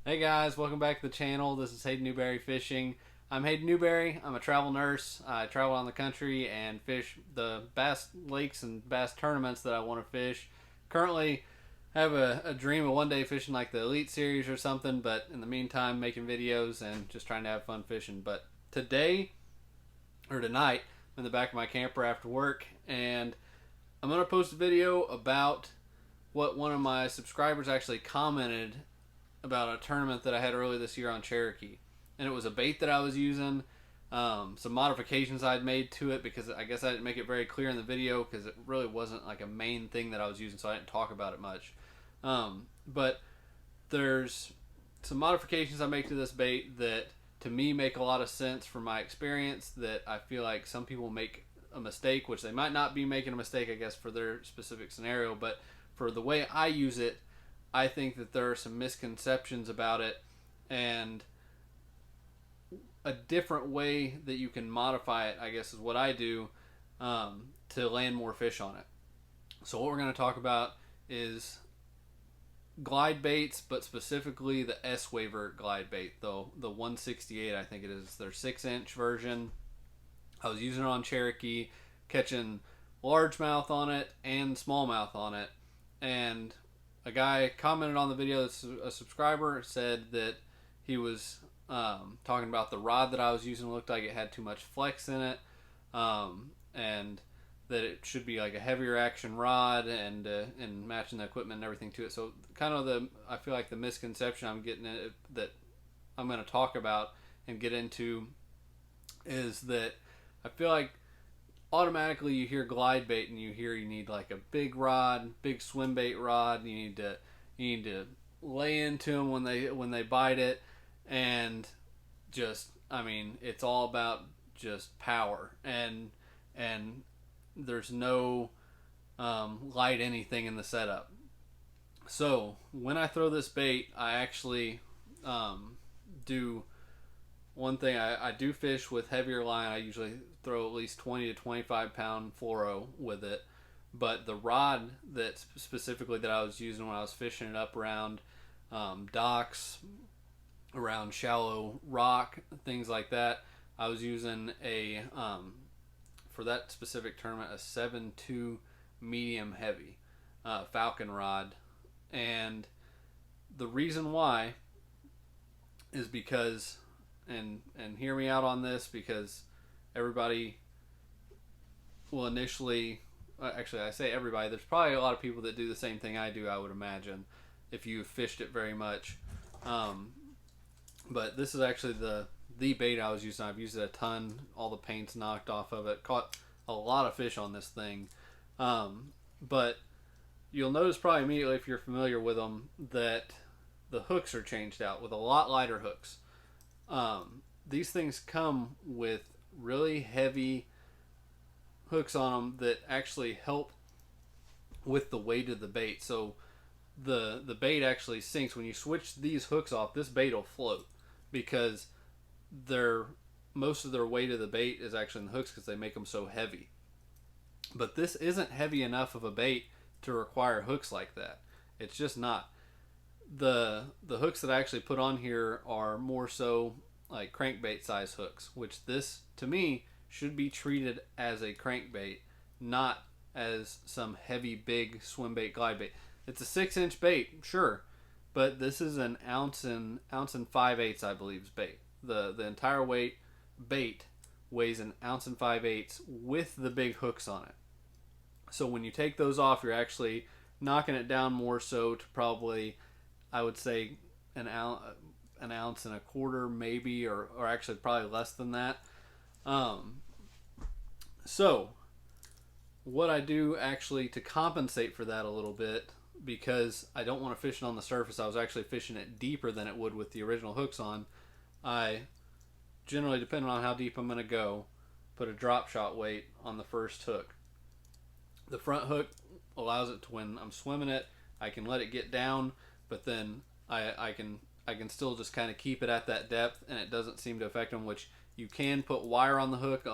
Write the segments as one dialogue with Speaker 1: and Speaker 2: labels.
Speaker 1: Hey guys, welcome back to the channel. This is Hayden Newberry Fishing. I'm Hayden Newberry. I'm a travel nurse. I travel around the country and fish the bass lakes and bass tournaments that I want to fish. Currently, have a dream of one day fishing like the Elite Series or something, but in the meantime, making videos and just trying to have fun fishing. But today, or tonight, I'm in the back of my camper after work, and I'm going to post a video about what one of my subscribers actually commented about a tournament that I had earlier this year on Cherokee, and it was a bait that I was using. Some modifications I'd made to it because I guess I didn't make it very clear in the video because it really wasn't like a main thing that I was using, so I didn't talk about it much. But there's some modifications I make to this bait that to me make a lot of sense from my experience that I feel like some people make a mistake, which they might not be making a mistake, I guess, for their specific scenario, but for the way I use it, I think that there are some misconceptions about it and a different way that you can modify it, I guess, is what I do to land more fish on it. So what we're going to talk about is glide baits, but specifically the S-Waver glide bait, though the 168, I think it is their 6-inch version. I was using it on Cherokee, catching largemouth on it and smallmouth on it, and a guy commented on the video, that's a subscriber, said that he was talking about the rod that I was using. It looked like it had too much flex in it, and that it should be like a heavier action rod and matching the equipment and everything to it. So kind of I feel like the misconception I'm getting at, that I'm going to talk about and get into is that I feel like automatically you hear glide bait and you hear you need like a big rod, big swim bait rod. You need to lay into them when they bite it, and just it's all about just power and there's no light anything in the setup. So when I throw this bait, I actually do one thing. I do fish with heavier line. I usually throw at least 20 to 25 pound fluoro with it. But the rod that specifically that I was using when I was fishing it up around docks, around shallow rock, things like that, I was using for that specific tournament, a 7.2 medium heavy Falcon rod. And the reason why is because, and hear me out on this, because everybody will initially, actually I say everybody, there's probably a lot of people that do the same thing I do, I would imagine, if you've fished it very much. But this is actually the bait I was using. I've used it a ton. All the paint's knocked off of it. Caught a lot of fish on this thing. But you'll notice probably immediately, if you're familiar with them, that the hooks are changed out with a lot lighter hooks. These things come with really heavy hooks on them that actually help with the weight of the bait. So the bait actually sinks when you switch these hooks off. This bait will float because most of their weight of the bait is actually in the hooks because they make them so heavy. But this isn't heavy enough of a bait to require hooks like that. It's just not. The hooks that I actually put on here are more so like crankbait size hooks, which this to me should be treated as a crankbait, not as some heavy big swim bait glide bait. It's a 6-inch bait, sure, but this is an ounce and 5/8, I believe, bait. The entire weight bait weighs an ounce and 5/8 with the big hooks on it. So when you take those off, you're actually knocking it down more so to probably, I would say, an ounce and a quarter, maybe, or actually probably less than that. So what I do actually to compensate for that a little bit, because I don't want to fish it on the surface, I was actually fishing it deeper than it would with the original hooks on. I generally, depending on how deep I'm going to go, put a drop shot weight on the first hook. The front hook allows it to, when I'm swimming it, I can let it get down, but then I can still just kind of keep it at that depth, and it doesn't seem to affect them. Which you can put wire on the hook.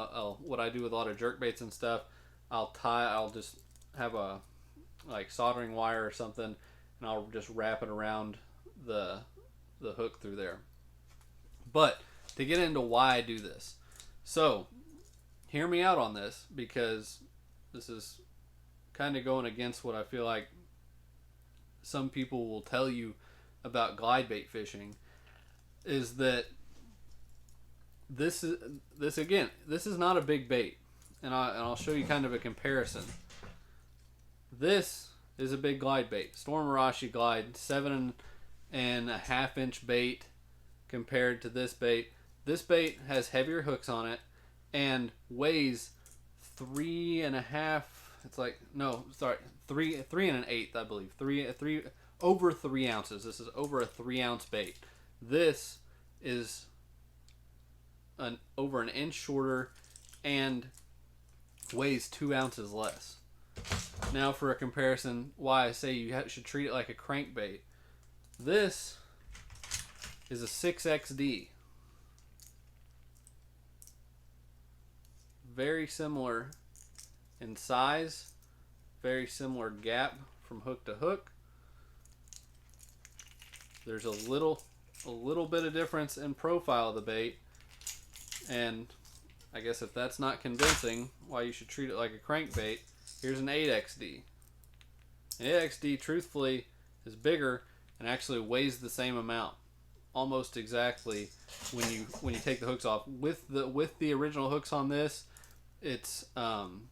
Speaker 1: What I do with a lot of jerk baits and stuff, I'll just have a like soldering wire or something, and I'll just wrap it around the the hook through there. But to get into why I do this, so hear me out on this, because this is kind of going against what I feel like some people will tell you about glide bait fishing, is that this is not a big bait, and I'll show you kind of a comparison. This is a big glide bait, Storm Arashi Glide, 7.5 inch bait compared to this bait. This bait has heavier hooks on it and weighs 3.5. It's like, no, sorry, 3.125, I believe. Over 3 ounces. This is over a 3-ounce bait. This is over an inch shorter and weighs 2 ounces less. Now, for a comparison, why I say you should treat it like a crankbait. This is a 6XD. Very similar in size, very similar gap from hook to hook. There's a little bit of difference in profile of the bait, and I guess if that's not convincing why you should treat it like a crankbait, here's an 8XD. An 8XD, truthfully, is bigger and actually weighs the same amount, almost exactly, when you take the hooks off. With the original hooks on this, it's 1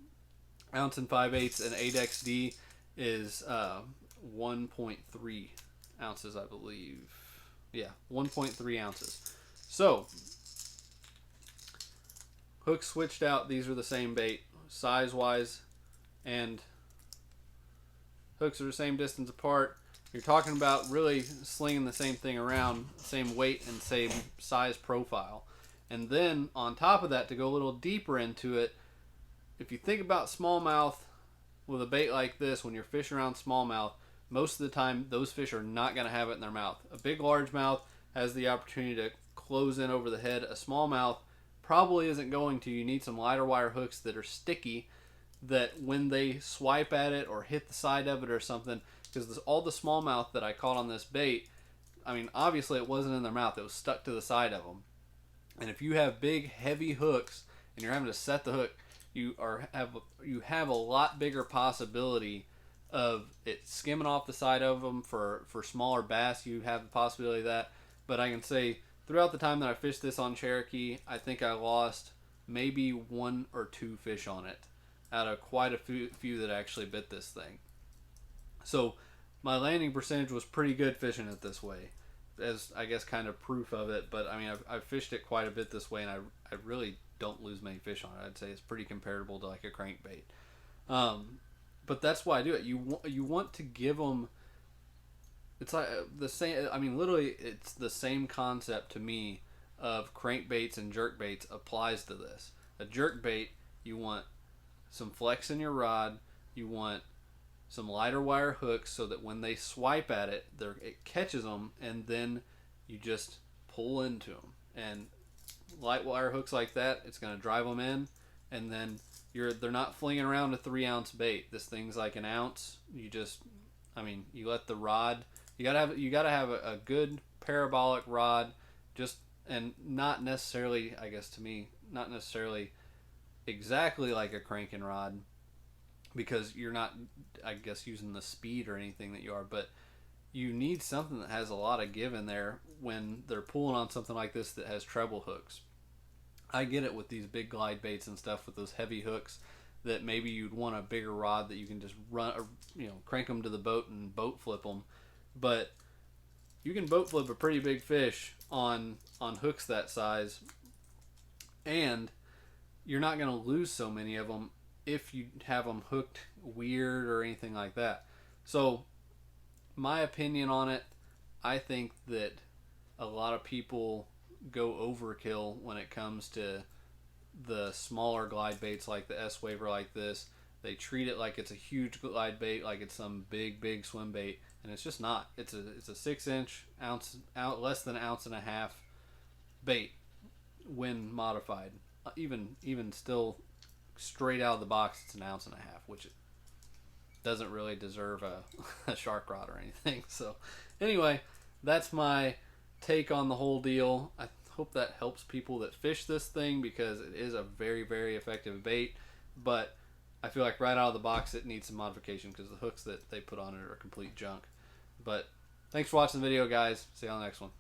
Speaker 1: 5/8 ounce, and 8XD is 1.3 ounces, I believe. Yeah, 1.3 ounces. So, hooks switched out. These are the same bait, size-wise, and hooks are the same distance apart. You're talking about really slinging the same thing around, same weight and same size profile. And then, on top of that, to go a little deeper into it, if you think about smallmouth with a bait like this, when you're fishing around smallmouth, most of the time, those fish are not going to have it in their mouth. A big largemouth has the opportunity to close in over the head. A smallmouth probably isn't going to. You need some lighter wire hooks that are sticky, that when they swipe at it or hit the side of it or something, because all the smallmouth that I caught on this bait, I mean, obviously it wasn't in their mouth. It was stuck to the side of them. And if you have big, heavy hooks and you're having to set the hook, you have a lot bigger possibility of it skimming off the side of them. For smaller bass, you have the possibility of that. But I can say, throughout the time that I fished this on Cherokee, I think I lost maybe 1 or 2 fish on it out of quite a few that actually bit this thing. So my landing percentage was pretty good fishing it this way, as I guess kind of proof of it. But I mean, I've fished it quite a bit this way, and I really don't lose many fish on it. I'd say it's pretty comparable to like a crankbait. But that's why I do it. You want to give them. It's like the same. I mean, literally, it's the same concept to me of crankbaits and jerkbaits applies to this. A jerkbait, you want some flex in your rod. You want some lighter wire hooks so that when they swipe at it, it catches them, and then you just pull into them. And light wire hooks like that, it's going to drive them in, and then they're not flinging around a 3-ounce bait. This thing's like an ounce. You let the rod. You gotta have a good parabolic rod, and not necessarily, I guess to me, not necessarily exactly like a cranking rod, because you're not, I guess, using the speed or anything that you are, but you need something that has a lot of give in there when they're pulling on something like this that has treble hooks. I get it with these big glide baits and stuff with those heavy hooks, that maybe you'd want a bigger rod that you can just run, or, crank them to the boat and boat flip them. But you can boat flip a pretty big fish on hooks that size, and you're not going to lose so many of them if you have them hooked weird or anything like that. So my opinion on it, I think that a lot of people go overkill when it comes to the smaller glide baits like the S-Waver like this. They treat it like it's a huge glide bait, like it's some big swim bait, and it's just not. It's a 6-inch ounce, less than 1.5 ounces bait when modified. Even still, straight out of the box, it's 1.5 ounces, which it doesn't really deserve a shark rod or anything. So anyway, that's my take on the whole deal. I hope that helps people that fish this thing because it is a very, very effective bait. But I feel like right out of the box it needs some modification because the hooks that they put on it are complete junk. But thanks for watching the video, guys. See you on the next one.